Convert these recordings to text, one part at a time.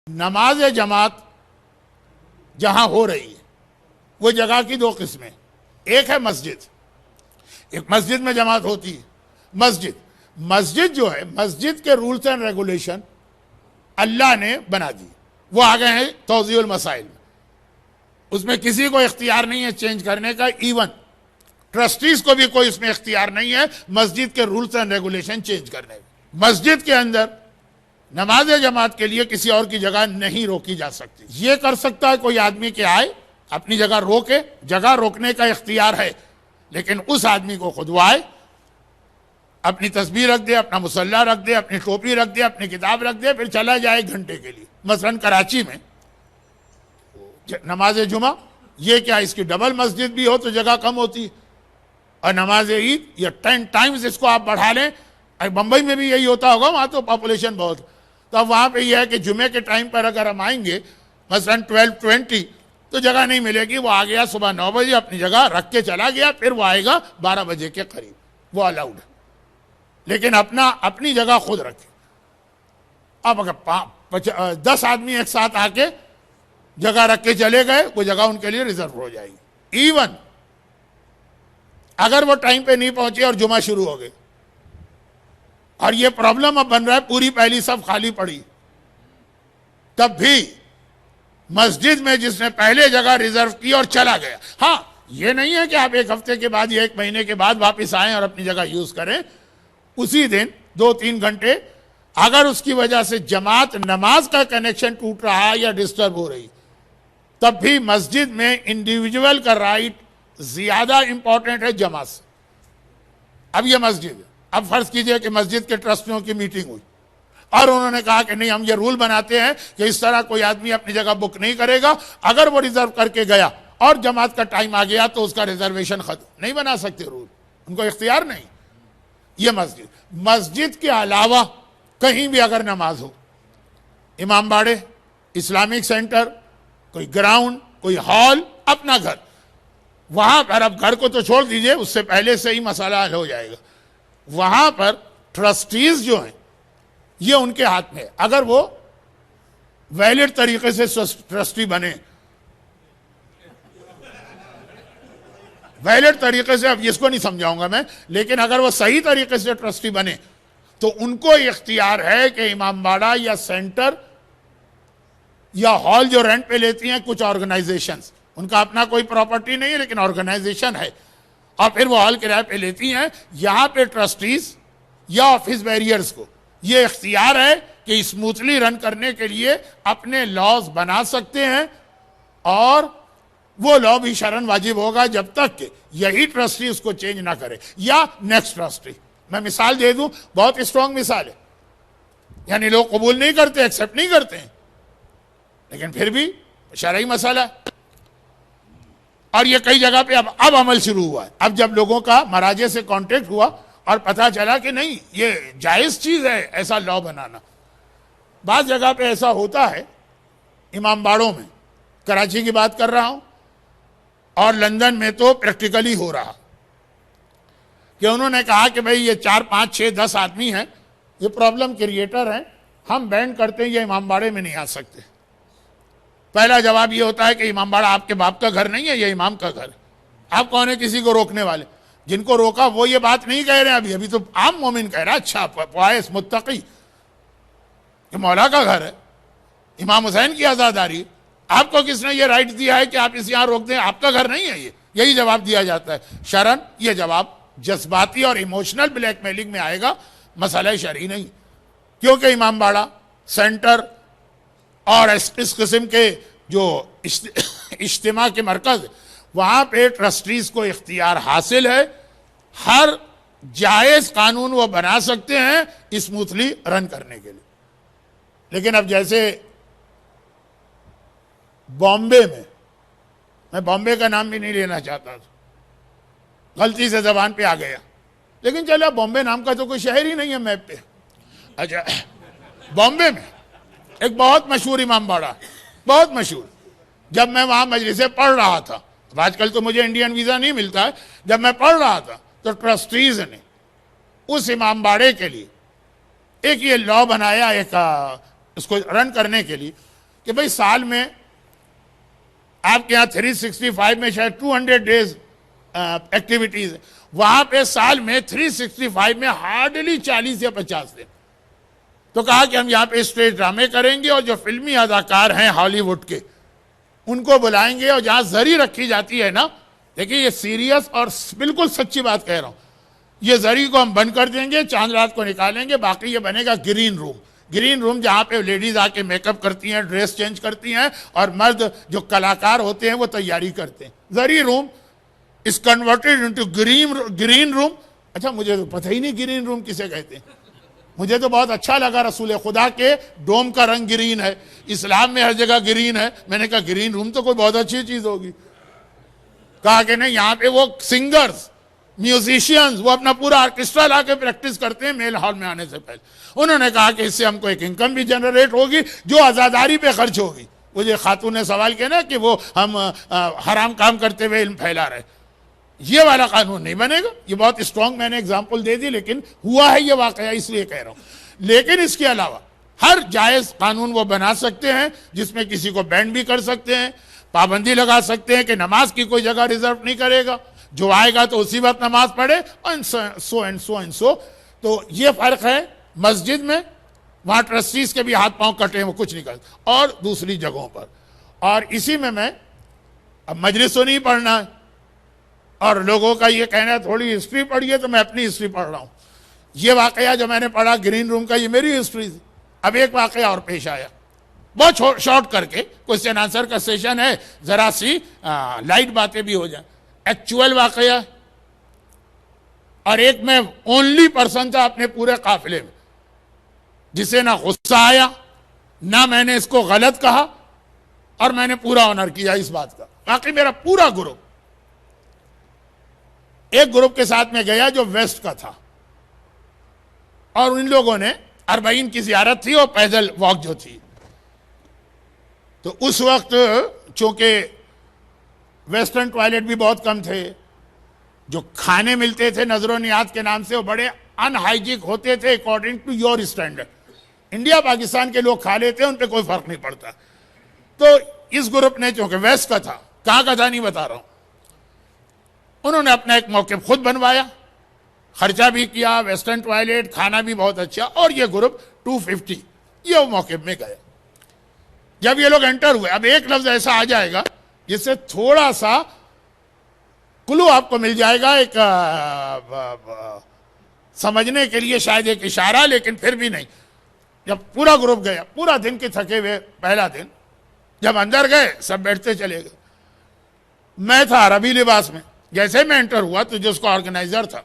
نماز جماعت جہاں ہو رہی ہے وہ جگہ کی دو قسمیں، ایک ہے مسجد، ایک مسجد میں جماعت ہوتی ہے۔ مسجد جو ہے، مسجد کے رولز اینڈ ریگولیشن اللہ نے بنا دی، وہ آ گئے ہیں توضیح المسائل میں، اس میں کسی کو اختیار نہیں ہے چینج کرنے کا، ایون ٹرسٹیز کو بھی کوئی اس میں اختیار نہیں ہے مسجد کے رولز اینڈ ریگولیشن چینج کرنے کا۔ مسجد کے اندر نماز جماعت کے لیے کسی اور کی جگہ نہیں روکی جا سکتی۔ یہ کر سکتا ہے کوئی آدمی کہ آئے اپنی جگہ روکے، جگہ روکنے کا اختیار ہے، لیکن اس آدمی کو خود وہ آئے، اپنی تسبیح رکھ دے، اپنا مصلی رکھ دے، اپنی ٹوپی رکھ دے، اپنی کتاب رکھ دے، پھر چلا جائے ایک گھنٹے کے لیے۔ مثلا کراچی میں نماز جمعہ، یہ کیا اس کی ڈبل مسجد بھی ہو تو جگہ کم ہوتی ہے، اور نماز عید یا 10 ٹائمز اس کو آپ بڑھا لیں۔ بمبئی میں بھی یہی ہوتا ہوگا، وہاں تو پاپولیشن بہت، تو اب وہاں پہ یہ ہے کہ جمعے کے ٹائم پر اگر ہم آئیں گے مثلا 12:20 تو جگہ نہیں ملے گی، وہ آ گیا صبح 9 بجے اپنی جگہ رکھ کے چلا گیا، پھر وہ آئے گا 12 بجے کے قریب، وہ الاؤڈ ہے، لیکن اپنی جگہ خود رکھے۔ اب اگر 10 آدمی ایک ساتھ آ کے جگہ رکھ کے چلے گئے، وہ جگہ ان کے لیے ریزرو ہو جائے گی، ایون اگر وہ ٹائم پہ نہیں پہنچے اور جمعہ شروع ہو گئے۔ اور یہ پرابلم اب بن رہا ہے، پوری پہلی صف خالی پڑی، تب بھی مسجد میں جس نے پہلے جگہ ریزرو کی اور چلا گیا، ہاں یہ نہیں ہے کہ آپ ایک ہفتے کے بعد یا ایک مہینے کے بعد واپس آئیں اور اپنی جگہ یوز کریں، اسی دن 2-3 گھنٹے اگر اس کی وجہ سے جماعت نماز کا کنیکشن ٹوٹ رہا یا ڈسٹرب ہو رہی، تب بھی مسجد میں انڈیویجول کا رائٹ زیادہ امپورٹنٹ ہے جماعت سے۔ اب یہ مسجد ہے، اب فرض کیجئے کہ مسجد کے ٹرسٹیوں کی میٹنگ ہوئی اور انہوں نے کہا کہ نہیں، ہم یہ رول بناتے ہیں کہ اس طرح کوئی آدمی اپنی جگہ بک نہیں کرے گا، اگر وہ ریزرو کر کے گیا اور جماعت کا ٹائم آ گیا تو اس کا ریزرویشن ختم، نہیں بنا سکتے رول، ان کو اختیار نہیں۔ یہ مسجد کے علاوہ کہیں بھی اگر نماز ہو، امام باڑے، اسلامک سینٹر، کوئی گراؤنڈ، کوئی ہال، اپنا گھر، وہاں پر اب گھر کو تو چھوڑ دیجئے، اس سے پہلے سے ہی مسئلہ حل ہو جائے گا، وہاں پر ٹرسٹیز جو ہیں یہ ان کے ہاتھ میں، اگر وہ ویلڈ طریقے سے ٹرسٹی بنے، ویلڈ طریقے سے، اب اس کو نہیں سمجھاؤں گا میں، لیکن اگر وہ صحیح طریقے سے ٹرسٹی بنے تو ان کو اختیار ہے کہ امام باڑہ یا سینٹر یا ہال جو رینٹ پہ لیتی ہیں کچھ آرگنائزیشنز، ان کا اپنا کوئی پراپرٹی نہیں ہے لیکن آرگنائزیشن ہے، اور پھر وہ ہال کرائے پہ لیتی ہیں، یہاں پہ ٹرسٹیز یا آفس بیریئرز کو یہ اختیار ہے کہ اسموتھلی رن کرنے کے لیے اپنے لاز بنا سکتے ہیں، اور وہ لا بھی شرعاً واجب ہوگا جب تک کہ یہی ٹرسٹی اس کو چینج نہ کرے یا نیکسٹ ٹرسٹی۔ میں مثال دے دوں، بہت اسٹرانگ مثال ہے، یعنی لوگ قبول نہیں کرتے، ایکسیپٹ نہیں کرتے ہیں، لیکن پھر بھی شرعی مسئلہ ہے، اور یہ کئی جگہ پہ اب عمل شروع ہوا ہے۔ اب جب لوگوں کا مراجع سے کانٹیکٹ ہوا اور پتہ چلا کہ نہیں، یہ جائز چیز ہے ایسا لا بنانا۔ بعض جگہ پہ ایسا ہوتا ہے، امام باڑوں میں، کراچی کی بات کر رہا ہوں، اور لندن میں تو پریکٹیکلی ہو رہا کہ انہوں نے کہا کہ بھئی یہ 4 5 6 10 آدمی ہیں، یہ پرابلم کریٹر ہیں، ہم بین کرتے ہیں، یہ امام باڑے میں نہیں آ سکتے۔ پہلا جواب یہ ہوتا ہے کہ امام باڑہ آپ کے باپ کا گھر نہیں ہے، یہ امام کا گھر ہے، آپ کون ہیں کسی کو روکنے والے؟ جن کو روکا وہ یہ بات نہیں کہہ رہے ہیں، ابھی تو عام مومن کہہ رہا ہے، اچھا پوائس متقی، کہ مولا کا گھر ہے، امام حسین کی عزاداری، آپ کو کس نے یہ رائٹ دیا ہے کہ آپ اس یہاں روک دیں؟ آپ کا گھر نہیں ہے یہ، یہی جواب دیا جاتا ہے۔ شرعاً یہ جواب جذباتی اور ایموشنل بلیک میلنگ میں آئے گا، مسئلہ شرعی نہیں، کیونکہ امام باڑہ، سینٹر اور اس قسم کے جو اجتماع کے مرکز، وہاں پہ ٹرسٹیز کو اختیار حاصل ہے، ہر جائز قانون وہ بنا سکتے ہیں اسموتھلی رن کرنے کے لیے۔ لیکن اب جیسے بامبے میں بامبے کا نام بھی نہیں لینا چاہتا تھا، غلطی سے زبان پہ آ گیا، لیکن چلو بامبے نام کا تو کوئی شہر ہی نہیں ہے میپ پہ۔ اچھا، بامبے میں ایک بہت مشہور امام باڑہ، بہت مشہور، جب میں وہاں مجلسیں پڑھ رہا تھا، اب آج کل تو مجھے انڈین ویزا نہیں ملتا ہے، جب میں پڑھ رہا تھا تو ٹرسٹیز نے اس امام باڑے کے لیے ایک یہ لا بنایا، ایک اس کو رن کرنے کے لیے کہ بھئی سال میں آپ کے یہاں 365 میں شاید 200 ڈیز ایکٹیویٹیز ہیں، وہاں پہ سال میں 365 میں ہارڈلی 40 یا 50 دن. تو کہا کہ ہم یہاں پہ اسٹیج ڈرامے کریں گے اور جو فلمی اداکار ہیں ہالی ووڈ کے ان کو بلائیں گے، اور جہاں زری رکھی جاتی ہے نا، دیکھیں یہ سیریس اور بالکل سچی بات کہہ رہا ہوں، یہ زری کو ہم بند کر دیں گے، چاند رات کو نکالیں گے، باقی یہ بنے گا گرین روم. گرین روم جہاں پہ لیڈیز آ کے میک اپ کرتی ہیں، ڈریس چینج کرتی ہیں، اور مرد جو کلاکار ہوتے ہیں وہ تیاری کرتے ہیں. زری روم is converted into green room. اچھا مجھے تو پتہ ہی نہیں گرین روم کسے کہتے ہیں. مجھے تو بہت اچھا لگا رسول خدا کے ڈوم کا رنگ گرین ہے، اسلام میں ہر جگہ گرین ہے. میں نے کہا گرین روم تو کوئی بہت اچھی چیز ہوگی. کہا کہ نہیں، یہاں پہ وہ سنگرز، میوزیشینز، وہ اپنا پورا آرکسٹرا لا کے پریکٹس کرتے ہیں میل ہال میں آنے سے پہلے. انہوں نے کہا کہ اس سے ہم کو ایک انکم بھی جنریٹ ہوگی جو عزاداری پہ خرچ ہوگی. مجھے خاتون نے سوال کیا نا کہ وہ ہم حرام کام کرتے ہوئے علم پھیلا رہے. یہ والا قانون نہیں بنے گا. یہ بہت اسٹرانگ میں نے اگزامپل دے دی، لیکن ہوا ہے یہ واقعہ اس لیے کہہ رہا ہوں. لیکن اس کے علاوہ ہر جائز قانون وہ بنا سکتے ہیں جس میں کسی کو بینڈ بھی کر سکتے ہیں، پابندی لگا سکتے ہیں کہ نماز کی کوئی جگہ ریزرو نہیں کرے گا، جو آئے گا تو اسی وقت نماز پڑھے، اور سو. تو یہ فرق ہے مسجد میں، وہاں ٹرسٹیز کے بھی ہاتھ پاؤں کٹے ہیں، وہ کچھ نہیں کرتے، اور دوسری جگہوں پر. اور اسی میں اب مجلس تو نہیں پڑھنا ہے، اور لوگوں کا یہ کہنا ہے تھوڑی ہسٹری پڑھیے، تو میں اپنی ہسٹری پڑھ رہا ہوں. یہ واقعہ جو میں نے پڑھا گرین روم کا، یہ میری ہسٹری تھی. اب ایک واقعہ اور پیش آیا، بہت شارٹ کر کے، کوسچن آنسر کا سیشن ہے، ذرا سی لائٹ باتیں بھی ہو جائیں. ایکچول واقعہ، اور ایک میں اونلی پرسن تھا اپنے پورے قافلے میں جسے نہ غصہ آیا، نہ میں نے اس کو غلط کہا، اور میں نے پورا آنر کیا اس بات کا. باقی میرا پورا گروپ، ایک گروپ کے ساتھ میں گیا جو ویسٹ کا تھا، اور ان لوگوں نے 40 کی زیارت تھی اور پیدل واک جو تھی. تو اس وقت چونکہ ویسٹرن ٹوائلٹ بھی بہت کم تھے، جو کھانے ملتے تھے نظر و نیاز کے نام سے وہ بڑے ان ہائیجینک ہوتے تھے according to your standard. India Pakistan کے لوگ کھا لیتے ہیں، ان پہ کوئی فرق نہیں پڑتا. تو اس گروپ نے چونکہ ویسٹ کا تھا، کہاں کا تھا نہیں بتا رہا ہوں، انہوں نے اپنا ایک موقف خود بنوایا، خرچہ بھی کیا، ویسٹرن ٹوائلٹ، کھانا بھی بہت اچھا، اور یہ گروپ 250 یہ وہ موقف میں گیا. جب یہ لوگ انٹر ہوئے، اب ایک لفظ ایسا آ جائے گا جس سے تھوڑا سا کلو آپ کو مل جائے گا، ایک سمجھنے کے لیے شاید ایک اشارہ، لیکن پھر بھی نہیں. جب پورا گروپ گیا، پورا دن کے تھکے ہوئے، پہلا دن جب اندر گئے سب بیٹھتے چلے گئے. میں تھا عربی لباس میں. جیسے میں انٹر ہوا تو جو اس کا آرگنائزر تھا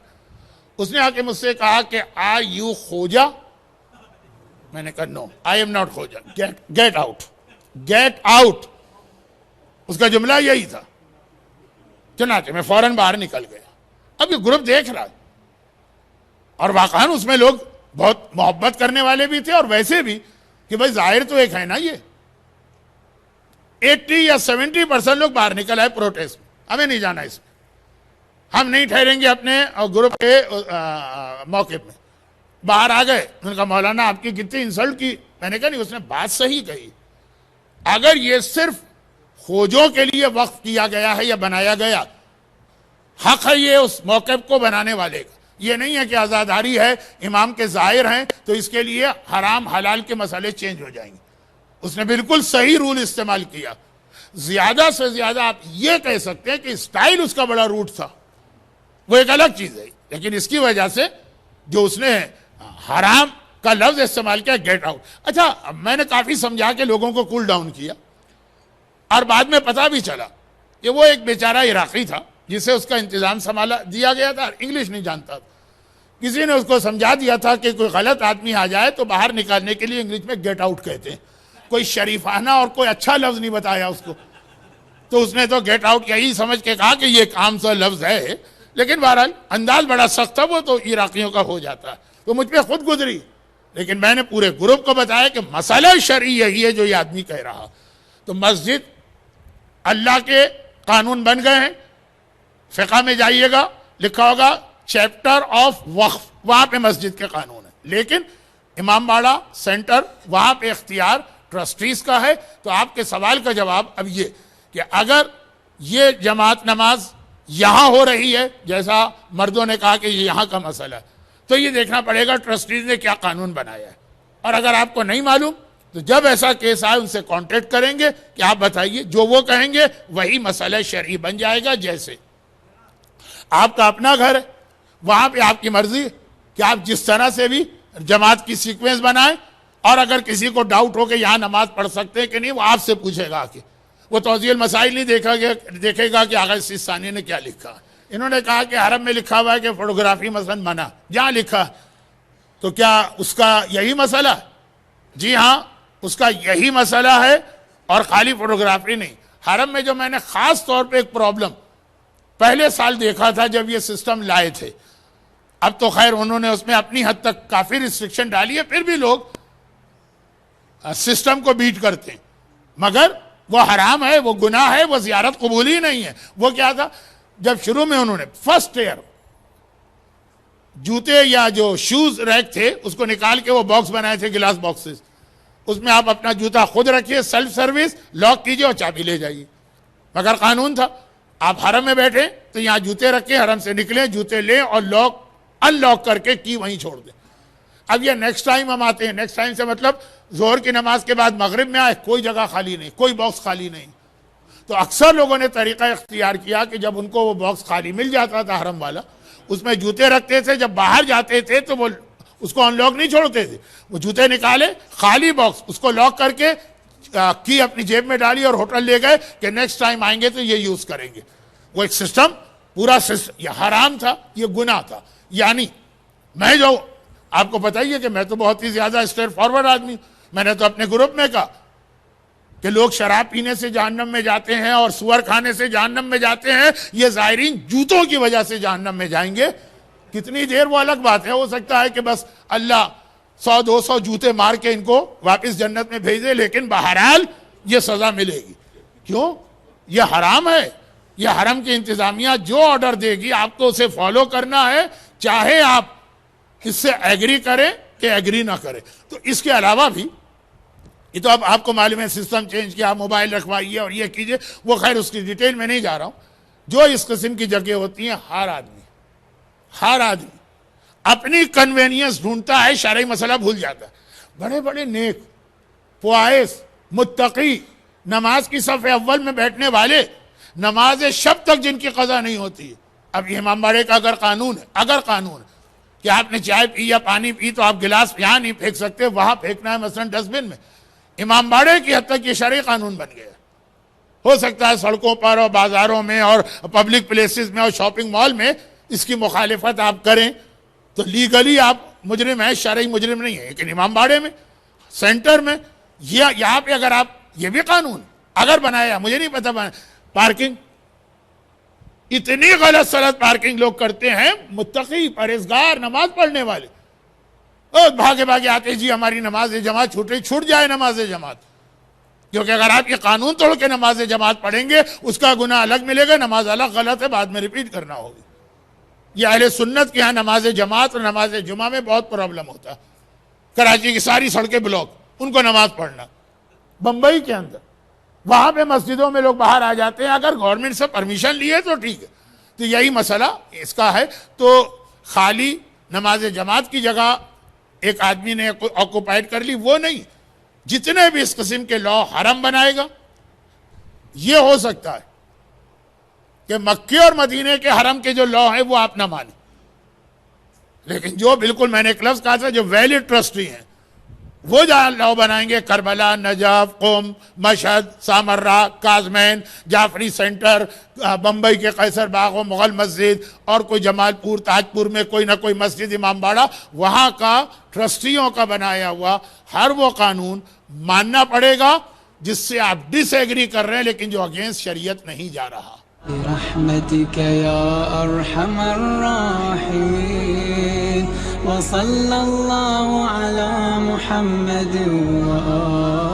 اس نے آ کے مجھ سے کہا کہ آر یو خوجا؟ میں نے کہا no I am not Khoja, get out, get out. اس کا جملہ یہی تھا. چنانچہ میں فوراً باہر نکل گیا. اب یہ گروپ دیکھ رہا، اور واقعاً اس میں لوگ بہت محبت کرنے والے بھی تھے، اور ویسے بھی کہ بھائی ظاہر تو ایک ہے نا، یہ 80 یا 70% لوگ باہر نکل آئے پروٹیسٹ میں. ہمیں نہیں جانا اس میں، ہم نہیں ٹھہریں گے اپنے گروپ کے موقف میں. باہر آ گئے. انہوں نے کہا مولانا آپ کی کتنی انسلٹ کی. میں نے کہا نہیں، اس نے بات صحیح کہی. اگر یہ صرف خوجوں کے لیے وقف کیا گیا ہے یا بنایا گیا، حق ہے یہ اس موقف کو بنانے والے کا. یہ نہیں ہے کہ آزاداری ہے، امام کے ظاہر ہیں تو اس کے لیے حرام حلال کے مسئلے چینج ہو جائیں گے. اس نے بالکل صحیح رول استعمال کیا. زیادہ سے زیادہ آپ یہ کہہ سکتے ہیں کہ سٹائل اس کا بڑا روٹ تھا، وہ ایک الگ چیز ہے، لیکن اس کی وجہ سے جو اس نے حرام کا لفظ استعمال کیا، گیٹ آؤٹ. اچھا میں نے کافی سمجھا کے لوگوں کو کول ڈاؤن کیا، اور بعد میں پتہ بھی چلا کہ وہ ایک بیچارہ عراقی تھا جسے اس کا انتظام سنبھالا دیا گیا تھا، انگلش نہیں جانتا تھا. کسی نے اس کو سمجھا دیا تھا کہ کوئی غلط آدمی آ جائے تو باہر نکالنے کے لیے انگلش میں گیٹ آؤٹ کہتے ہیں. کوئی شریفانہ اور کوئی اچھا لفظ نہیں بتایا اس کو. تو اس نے تو گیٹ آؤٹ یہی سمجھ کے کہا کہ یہ ایک عام سا لفظ ہے، لیکن بہرحال انداز بڑا سخت تھا، وہ تو عراقیوں کا ہو جاتا ہے. تو مجھ پہ خود گزری، لیکن میں نے پورے گروپ کو بتایا کہ مسئلہ شرعی یہی ہے جو یہ آدمی کہہ رہا. تو مسجد اللہ کے قانون بن گئے ہیں. فقہ میں جائیے گا، لکھا ہوگا چیپٹر آف وقف، وہاں پہ مسجد کے قانون ہیں. لیکن امام باڑہ سینٹر، وہاں پہ اختیار ٹرسٹیز کا ہے. تو آپ کے سوال کا جواب اب یہ کہ اگر یہ جماعت نماز یہاں ہو رہی ہے جیسا مردوں نے کہا کہ یہ یہاں کا مسئلہ ہے, تو یہ دیکھنا پڑے گا ٹرسٹیز نے کیا قانون بنایا ہے. اور اگر آپ کو نہیں معلوم تو جب ایسا کیس آئے ان سے کانٹیکٹ کریں گے کہ آپ بتائیے, جو وہ کہیں گے وہی مسئلہ شرعی بن جائے گا. جیسے آپ کا اپنا گھر ہے, وہاں پہ آپ کی مرضی کہ آپ جس طرح سے بھی جماعت کی سیکوینس بنائیں, اور اگر کسی کو ڈاؤٹ ہو کہ یہاں نماز پڑھ سکتے ہیں کہ نہیں, وہ آپ سے پوچھے گا کہ وہ توضیح المسائل نہیں دیکھے گا کہ آغا سیستانی نے کیا لکھا. انہوں نے کہا کہ حرم میں لکھا ہوا ہے کہ فوٹوگرافی مثلا منع, جہاں لکھا تو کیا اس کا یہی مسئلہ ہے؟ جی ہاں, اس کا یہی مسئلہ ہے, اور خالی فوٹوگرافی نہیں. حرم میں جو میں نے خاص طور پہ ایک پرابلم پہلے سال دیکھا تھا جب یہ سسٹم لائے تھے, اب تو خیر انہوں نے اس میں اپنی حد تک کافی ریسٹرکشن ڈالی ہے, پھر بھی لوگ سسٹم کو بیٹ کرتے ہیں, مگر وہ حرام ہے, وہ گناہ ہے, وہ زیارت قبول ہی نہیں ہے. وہ کیا تھا, جب شروع میں انہوں نے فرسٹ ایئر جوتے یا جو شوز ریک تھے اس کو نکال کے وہ باکس بنائے تھے, گلاس باکسز, اس میں آپ اپنا جوتا خود رکھیے, سیلف سروس, لاک کیجئے اور چابی لے جائیے. مگر قانون تھا آپ حرم میں بیٹھے تو یہاں جوتے رکھیں, حرم سے نکلیں, جوتے لیں اور لاک ان لاک کر کے کی وہیں چھوڑ دیں. اب یہ نیکسٹ ٹائم ہم آتے ہیں, نیکسٹ ٹائم سے مطلب ظہر کی نماز کے بعد مغرب میں آئے, کوئی جگہ خالی نہیں, کوئی باکس خالی نہیں. تو اکثر لوگوں نے طریقہ اختیار کیا کہ جب ان کو وہ باکس خالی مل جاتا تھا حرم والا, اس میں جوتے رکھتے تھے, جب باہر جاتے تھے تو وہ اس کو ان لاک نہیں چھوڑتے تھے, وہ جوتے نکالے, خالی باکس, اس کو لاک کر کے کی اپنی جیب میں ڈالی اور ہوٹل لے گئے کہ نیکسٹ ٹائم آئیں گے تو یہ یوز کریں گے. وہ ایک سسٹم, پورا سسٹم, یہ حرام تھا, یہ گناہ تھا. یعنی میں جو آپ کو بتائیے کہ میں تو بہت ہی زیادہ اسٹریٹ فارورڈ آدمی, میں نے تو اپنے گروپ میں کہا کہ لوگ شراب پینے سے جہنم میں جاتے ہیں اور سور کھانے سے جہنم میں جاتے ہیں, یہ زائرین جوتوں کی وجہ سے جہنم میں جائیں گے. کتنی دیر وہ الگ بات ہے, ہو سکتا ہے کہ بس اللہ 100-200 جوتے مار کے ان کو واپس جنت میں بھیج دے, لیکن بہرحال یہ سزا ملے گی. کیوں؟ یہ حرام ہے. یہ حرم کی انتظامیہ جو آرڈر دے گی آپ کو اسے فالو کرنا ہے, چاہے آپ اس سے ایگری کریں کہ ایگری نہ کریں. تو اس کے علاوہ بھی یہ تو اب آپ کو معلوم ہے سسٹم چینج کیا, موبائل رکھوائیے اور یہ کیجئے, وہ خیر اس کی ڈیٹیل میں نہیں جا رہا ہوں. جو اس قسم کی جگہ ہوتی ہیں, ہر آدمی اپنی کنوینئنس ڈھونڈتا ہے, شرعی مسئلہ بھول جاتا ہے. بڑے بڑے نیک, فوائز, متقی, نماز کی صف اول میں بیٹھنے والے, نماز شب تک جن کی قضا نہیں ہوتی ہے. اب امام باڑے کا اگر قانون ہے کہ آپ نے چائے پی یا پانی پی تو آپ گلاس یہاں نہیں پھینک سکتے, وہاں پھینکنا ہے مثلا ڈسٹ بن میں, امام باڑے کی حد تک یہ شرعی قانون بن گیا. ہو سکتا ہے سڑکوں پر اور بازاروں میں اور پبلک پلیسز میں اور شاپنگ مال میں اس کی مخالفت آپ کریں تو لیگلی آپ مجرم ہیں, شرعی مجرم نہیں ہیں. لیکن امام باڑے میں, سینٹر میں, یہاں پہ اگر آپ, یہ بھی قانون اگر بنایا, مجھے نہیں پتا بنایا, پارکنگ, اتنی غلط سلط پارکنگ لوگ کرتے ہیں, متقی, پرہیزگار, نماز پڑھنے والے, اور بھاگے آتے جی ہماری نماز جماعت چھوٹ جائے نماز جماعت. کیونکہ اگر آپ یہ قانون توڑ کے نماز جماعت پڑھیں گے اس کا گناہ الگ ملے گا, نماز الگ غلط ہے, بعد میں ریپیٹ کرنا ہوگی. یہ اہل سنت کے ہاں نماز جماعت اور نماز جمعہ میں بہت پرابلم ہوتا ہے. کراچی کی ساری سڑکیں بلاک, ان کو نماز پڑھنا. بمبئی کے اندر وہاں پہ مسجدوں میں لوگ باہر آ جاتے ہیں, اگر گورنمنٹ سے پرمیشن لیے تو ٹھیک ہے. تو یہی مسئلہ اس کا ہے. تو خالی نماز جماعت کی جگہ ایک آدمی نے آکوپائڈ کر لی, وہ نہیں, جتنے بھی اس قسم کے لا حرم بنائے گا, یہ ہو سکتا ہے کہ مکے اور مدینے کے حرم کے جو لا ہیں وہ آپ نہ مانیں, لیکن جو بالکل میں نے ایک لفظ کہا تھا جو ویلڈ ٹرسٹی ہیں وہ جہاں لا بنائیں گے, کربلا, نجف, قم, مشہد, سامرہ, کاظمین, جعفری سینٹر, بمبئی کے قیصر باغ و مغل مسجد, اور کوئی جمال پور, تاج پور میں کوئی نہ کوئی مسجد, امام باڑہ, وہاں کا ٹرسٹیوں کا بنایا ہوا ہر وہ قانون ماننا پڑے گا جس سے آپ ڈس ایگری کر رہے ہیں لیکن جو اگینسٹ شریعت نہیں جا رہا. برحمتك يا أرحم الراحمين وصلى الله على محمد وآله